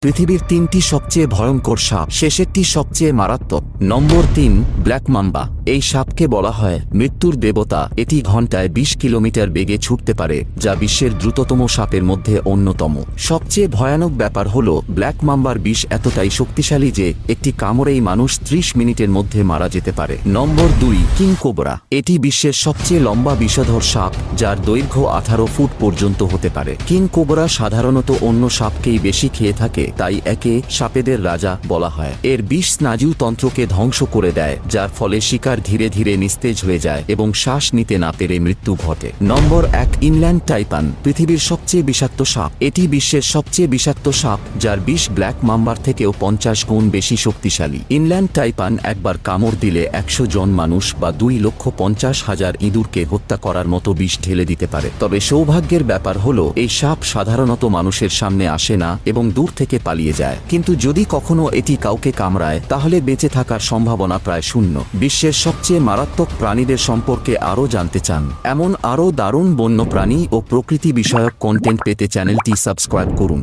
পৃথিবীর ৩টি সবচেয়ে ভয়ঙ্কর সাপ, শেষেরটি সবচেয়ে মারাত্মক। নম্বর ৩, ব্ল্যাক মাম্বা। এই সাপকে বলা হয় মৃত্যুর দেবতা। এটি ঘন্টায় ২০ কিলোমিটার বেগে ছুটতে পারে, যা বিশ্বের দ্রুততম সাপের মধ্যে অন্যতম। সবচেয়ে ভয়ানক ব্যাপার হল ব্ল্যাক মাম্বার বিষ এতটাই শক্তিশালী যে একটি কামড়েই মানুষ ৩০ মিনিটের মধ্যে মারা যেতে পারে। নম্বর ২, কিং কোবরা। এটি বিশ্বের সবচেয়ে লম্বা বিষধর সাপ, যার দৈর্ঘ্য ১৮ ফুট পর্যন্ত হতে পারে। কিং কোবরা সাধারণত অন্য সাপকেই বেশি খেয়ে থাকে, তাই একে সাপেদের রাজা বলা হয়। এর বিষ স্নায়ুতন্ত্রকে ধ্বংস করে দেয়, যার ফলে শিকার ধীরে ধীরে নিস্তেজ হয়ে যায় এবং শ্বাস নিতে না পেরে মৃত্যু ঘটে। নম্বর ১, ইনল্যান্ড টাইপান। পৃথিবীর সবচেয়ে বিষাক্ত সাপ। এটি বিশ্বের সবচেয়ে বিষাক্ত সাপ, যার বিষ ব্ল্যাক মাম্বার থেকেও ৫০ গুণ বেশি শক্তিশালী। ইনল্যান্ড টাইপান একবার কামড় দিলে ১০০ জন মানুষ বা ২,৫০,০০০ ইঁদুরকে হত্যা করার মতো বিষ ঢেলে দিতে পারে। তবে সৌভাগ্যের ব্যাপার হল এই সাপ সাধারণত মানুষের সামনে আসে না এবং দূর থেকে পালিয়ে যায়। কিন্তু যদি কখনো এটি কাউকে কামড়ায়, তাহলে বেঁচে থাকার সম্ভাবনা প্রায় শূন্য। বিশ্বের সবচেয়ে মারাত্মক প্রাণীদের সম্পর্কে আরও জানতে চান? এমন আরও দারুণ বন্য প্রাণী ও প্রকৃতি বিষয়ক কন্টেন্ট পেতে চ্যানেলটি সাবস্ক্রাইব করুন।